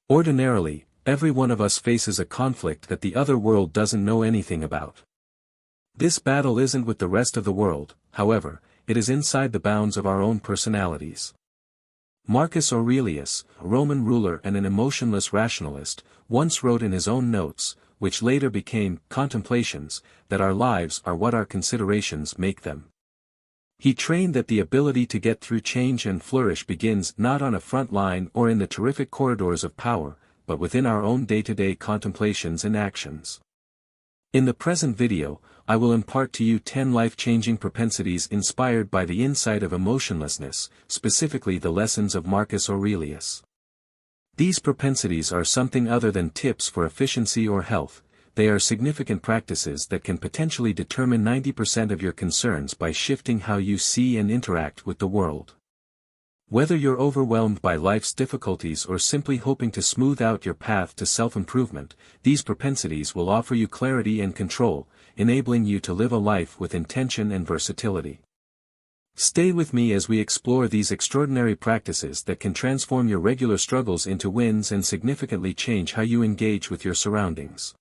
Ordinarily, every one of us faces a conflict that the other world doesn't know anything about. This battle isn't with the rest of the world, however, it is inside the bounds of our own personalities. Marcus Aurelius, a Roman ruler and an emotionless rationalist, once wrote in his own notes, which later became Contemplations, that our lives are what our considerations make them. He trained that the ability to get through change and flourish begins not on a front line or in the terrific corridors of power, but within our own day-to-day contemplations and actions. In the present video, I will impart to you 10 life-changing propensities inspired by the insight of emotionlessness, specifically the lessons of Marcus Aurelius. These propensities are something other than tips for efficiency or health. They are significant practices that can potentially determine 90% of your concerns by shifting how you see and interact with the world. Whether you're overwhelmed by life's difficulties or simply hoping to smooth out your path to self-improvement, these propensities will offer you clarity and control, enabling you to live a life with intention and versatility. Stay with me as we explore these extraordinary practices that can transform your regular struggles into wins and significantly change how you engage with your surroundings.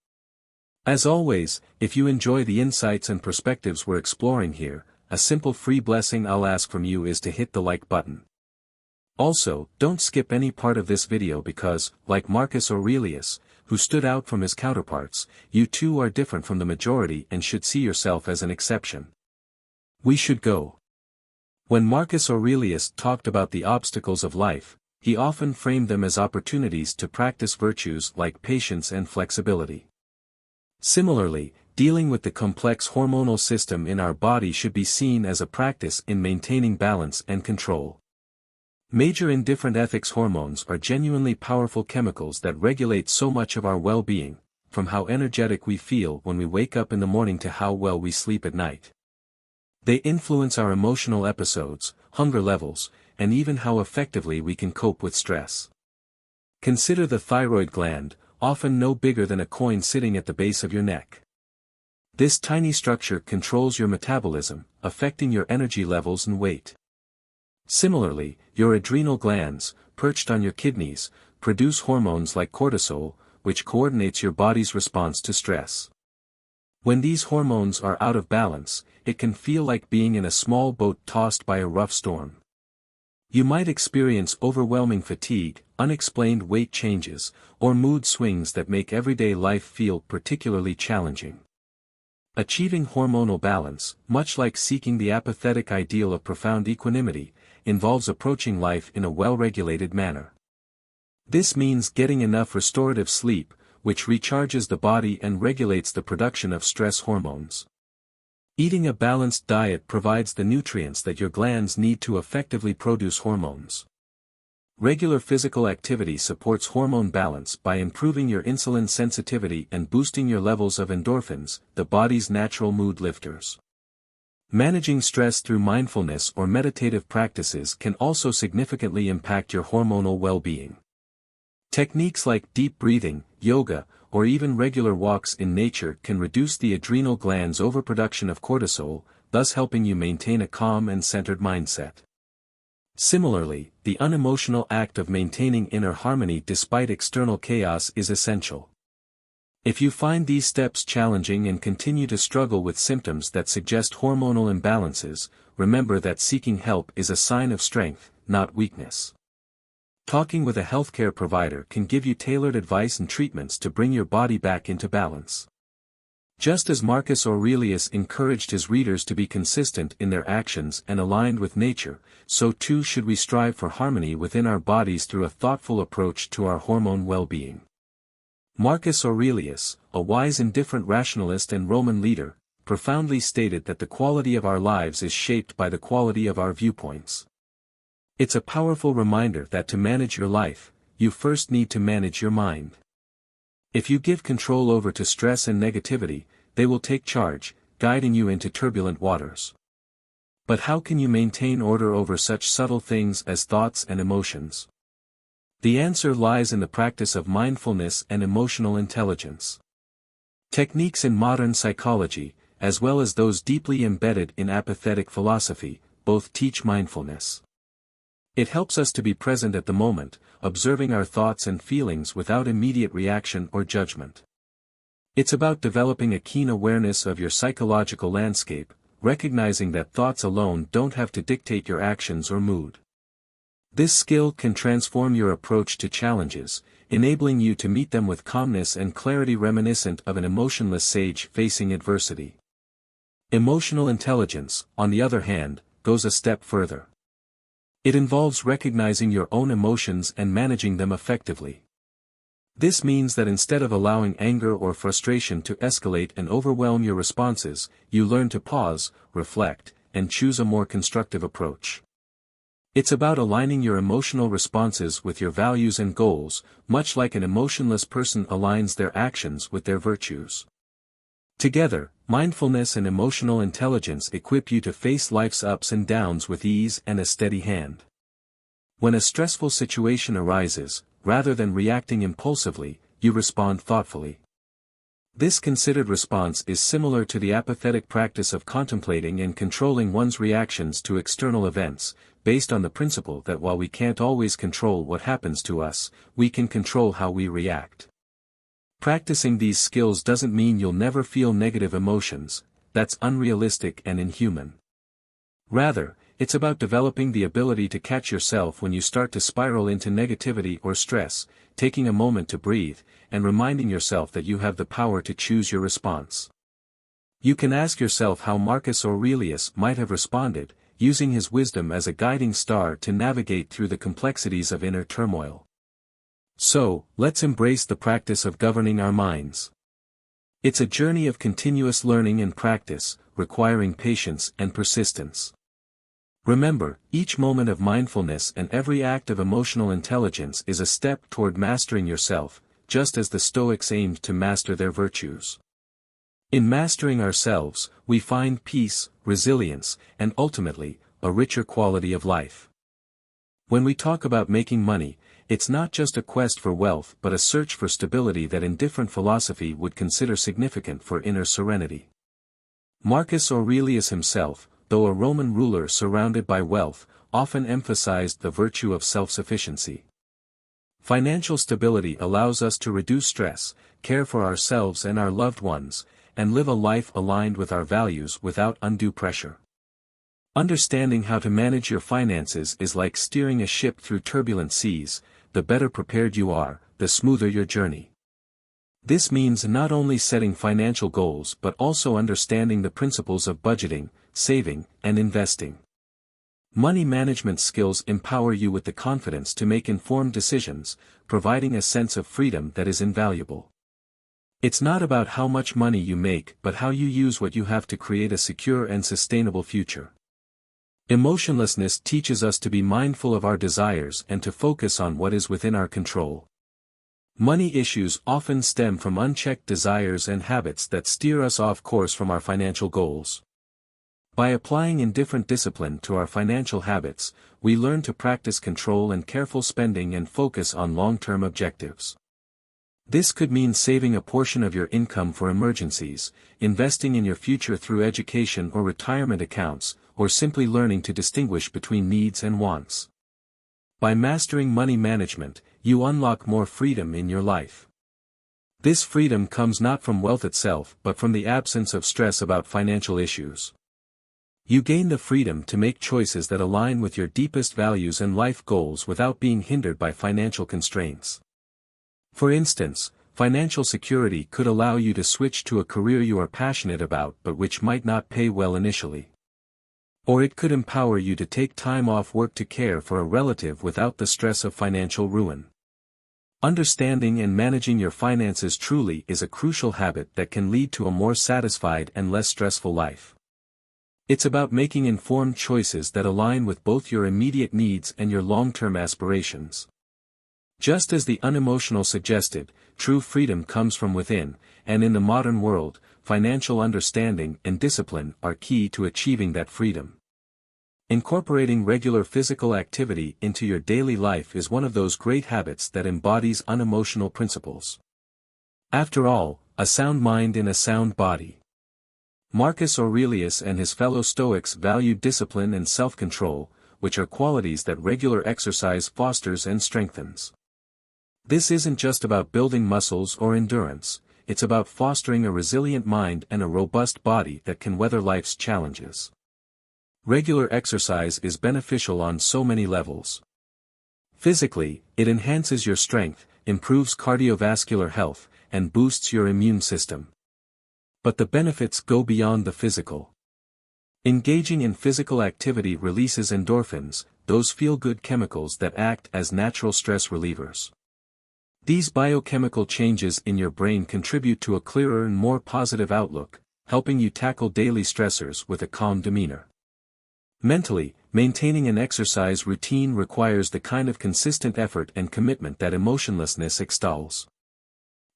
As always, if you enjoy the insights and perspectives we're exploring here, a simple free blessing I'll ask from you is to hit the like button. Also, don't skip any part of this video because, like Marcus Aurelius, who stood out from his counterparts, you too are different from the majority and should see yourself as an exception. We should go. When Marcus Aurelius talked about the obstacles of life, he often framed them as opportunities to practice virtues like patience and flexibility. Similarly, dealing with the complex hormonal system in our body should be seen as a practice in maintaining balance and control. Major indifferent ethics hormones are genuinely powerful chemicals that regulate so much of our well-being, from how energetic we feel when we wake up in the morning to how well we sleep at night. They influence our emotional episodes, hunger levels, and even how effectively we can cope with stress. Consider the thyroid gland, often no bigger than a coin sitting at the base of your neck. This tiny structure controls your metabolism, affecting your energy levels and weight. Similarly, your adrenal glands, perched on your kidneys, produce hormones like cortisol, which coordinates your body's response to stress. When these hormones are out of balance, it can feel like being in a small boat tossed by a rough storm. You might experience overwhelming fatigue, unexplained weight changes, or mood swings that make everyday life feel particularly challenging. Achieving hormonal balance, much like seeking the apathetic ideal of profound equanimity, involves approaching life in a well-regulated manner. This means getting enough restorative sleep, which recharges the body and regulates the production of stress hormones. Eating a balanced diet provides the nutrients that your glands need to effectively produce hormones. Regular physical activity supports hormone balance by improving your insulin sensitivity and boosting your levels of endorphins, the body's natural mood lifters. Managing stress through mindfulness or meditative practices can also significantly impact your hormonal well-being. Techniques like deep breathing, yoga, or even regular walks in nature can reduce the adrenal gland's overproduction of cortisol, thus helping you maintain a calm and centered mindset. Similarly, the unemotional act of maintaining inner harmony despite external chaos is essential. If you find these steps challenging and continue to struggle with symptoms that suggest hormonal imbalances, remember that seeking help is a sign of strength, not weakness. Talking with a healthcare provider can give you tailored advice and treatments to bring your body back into balance. Just as Marcus Aurelius encouraged his readers to be consistent in their actions and aligned with nature, so too should we strive for harmony within our bodies through a thoughtful approach to our hormone well-being. Marcus Aurelius, a wise indifferent rationalist and Roman leader, profoundly stated that the quality of our lives is shaped by the quality of our viewpoints. It's a powerful reminder that to manage your life, you first need to manage your mind. If you give control over to stress and negativity, they will take charge, guiding you into turbulent waters. But how can you maintain order over such subtle things as thoughts and emotions? The answer lies in the practice of mindfulness and emotional intelligence. Techniques in modern psychology, as well as those deeply embedded in apathetic philosophy, both teach mindfulness. It helps us to be present at the moment, observing our thoughts and feelings without immediate reaction or judgment. It's about developing a keen awareness of your psychological landscape, recognizing that thoughts alone don't have to dictate your actions or mood. This skill can transform your approach to challenges, enabling you to meet them with calmness and clarity reminiscent of an emotionless sage facing adversity. Emotional intelligence, on the other hand, goes a step further. It involves recognizing your own emotions and managing them effectively. This means that instead of allowing anger or frustration to escalate and overwhelm your responses, you learn to pause, reflect, and choose a more constructive approach. It's about aligning your emotional responses with your values and goals, much like an emotionless person aligns their actions with their virtues. Together, mindfulness and emotional intelligence equip you to face life's ups and downs with ease and a steady hand. When a stressful situation arises, rather than reacting impulsively, you respond thoughtfully. This considered response is similar to the apathetic practice of contemplating and controlling one's reactions to external events, based on the principle that while we can't always control what happens to us, we can control how we react. Practicing these skills doesn't mean you'll never feel negative emotions, that's unrealistic and inhuman. Rather, it's about developing the ability to catch yourself when you start to spiral into negativity or stress, taking a moment to breathe, and reminding yourself that you have the power to choose your response. You can ask yourself how Marcus Aurelius might have responded, using his wisdom as a guiding star to navigate through the complexities of inner turmoil. So, let's embrace the practice of governing our minds. It's a journey of continuous learning and practice, requiring patience and persistence. Remember, each moment of mindfulness and every act of emotional intelligence is a step toward mastering yourself, just as the Stoics aimed to master their virtues. In mastering ourselves, we find peace, resilience, and ultimately, a richer quality of life. When we talk about making money, it's not just a quest for wealth but a search for stability that indifferent philosophy would consider significant for inner serenity. Marcus Aurelius himself, though a Roman ruler surrounded by wealth, often emphasized the virtue of self-sufficiency. Financial stability allows us to reduce stress, care for ourselves and our loved ones, and live a life aligned with our values without undue pressure. Understanding how to manage your finances is like steering a ship through turbulent seas. The better prepared you are, the smoother your journey. This means not only setting financial goals but also understanding the principles of budgeting, saving, and investing. Money management skills empower you with the confidence to make informed decisions, providing a sense of freedom that is invaluable. It's not about how much money you make but how you use what you have to create a secure and sustainable future. Emotionlessness teaches us to be mindful of our desires and to focus on what is within our control. Money issues often stem from unchecked desires and habits that steer us off course from our financial goals. By applying indifferent discipline to our financial habits, we learn to practice control and careful spending and focus on long-term objectives. This could mean saving a portion of your income for emergencies, investing in your future through education or retirement accounts, or simply learning to distinguish between needs and wants. By mastering money management, you unlock more freedom in your life. This freedom comes not from wealth itself but from the absence of stress about financial issues. You gain the freedom to make choices that align with your deepest values and life goals without being hindered by financial constraints. For instance, financial security could allow you to switch to a career you are passionate about but which might not pay well initially. Or it could empower you to take time off work to care for a relative without the stress of financial ruin. Understanding and managing your finances truly is a crucial habit that can lead to a more satisfied and less stressful life. It's about making informed choices that align with both your immediate needs and your long-term aspirations. Just as the unemotional suggested, true freedom comes from within, and in the modern world, financial understanding and discipline are key to achieving that freedom. Incorporating regular physical activity into your daily life is one of those great habits that embodies unemotional principles. After all, a sound mind in a sound body. Marcus Aurelius and his fellow Stoics valued discipline and self-control, which are qualities that regular exercise fosters and strengthens. This isn't just about building muscles or endurance, it's about fostering a resilient mind and a robust body that can weather life's challenges. Regular exercise is beneficial on so many levels. Physically, it enhances your strength, improves cardiovascular health, and boosts your immune system. But the benefits go beyond the physical. Engaging in physical activity releases endorphins, those feel-good chemicals that act as natural stress relievers. These biochemical changes in your brain contribute to a clearer and more positive outlook, helping you tackle daily stressors with a calm demeanor. Mentally, maintaining an exercise routine requires the kind of consistent effort and commitment that emotionlessness extols.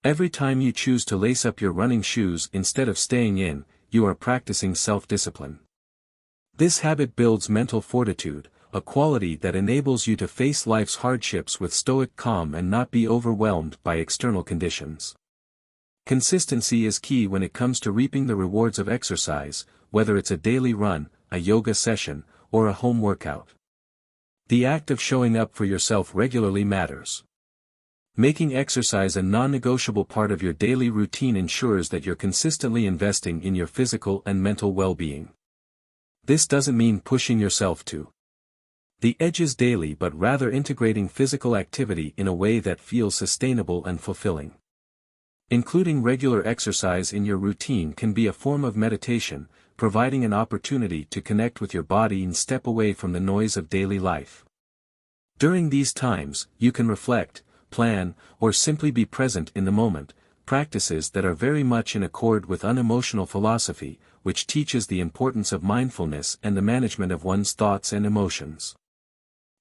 Every time you choose to lace up your running shoes instead of staying in, you are practicing self-discipline. This habit builds mental fortitude, a quality that enables you to face life's hardships with stoic calm and not be overwhelmed by external conditions. Consistency is key when it comes to reaping the rewards of exercise, whether it's a daily run, a yoga session, or a home workout. The act of showing up for yourself regularly matters. Making exercise a non-negotiable part of your daily routine ensures that you're consistently investing in your physical and mental well-being. This doesn't mean pushing yourself to the edges daily, but rather integrating physical activity in a way that feels sustainable and fulfilling. Including regular exercise in your routine can be a form of meditation, providing an opportunity to connect with your body and step away from the noise of daily life. During these times, you can reflect, plan, or simply be present in the moment, practices that are very much in accord with unemotional philosophy, which teaches the importance of mindfulness and the management of one's thoughts and emotions.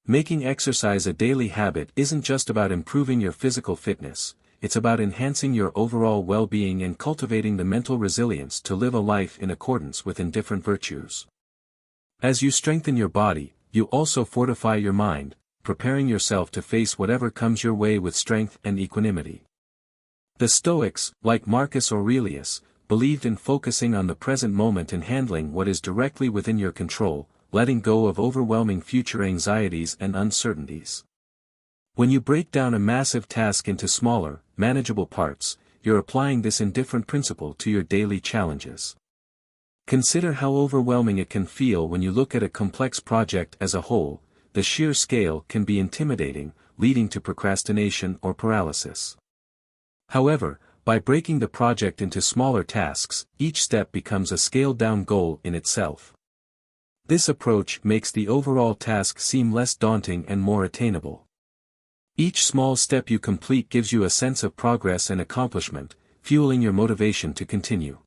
Making exercise a daily habit isn't just about improving your physical fitness, it's about enhancing your overall well-being and cultivating the mental resilience to live a life in accordance with indifferent virtues. As you strengthen your body, you also fortify your mind, preparing yourself to face whatever comes your way with strength and equanimity. The Stoics, like Marcus Aurelius, believed in focusing on the present moment and handling what is directly within your control, letting go of overwhelming future anxieties and uncertainties. When you break down a massive task into smaller, manageable parts, you're applying this indifferent principle to your daily challenges. Consider how overwhelming it can feel when you look at a complex project as a whole. The sheer scale can be intimidating, leading to procrastination or paralysis. However, by breaking the project into smaller tasks, each step becomes a scaled-down goal in itself. This approach makes the overall task seem less daunting and more attainable. Each small step you complete gives you a sense of progress and accomplishment, fueling your motivation to continue.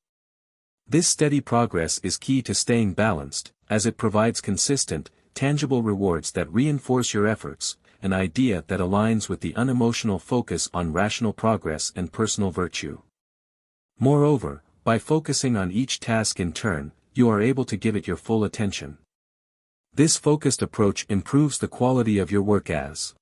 This steady progress is key to staying balanced, as it provides consistent, tangible rewards that reinforce your efforts, an idea that aligns with the unemotional focus on rational progress and personal virtue. Moreover, by focusing on each task in turn, you are able to give it your full attention. This focused approach improves the quality of your work as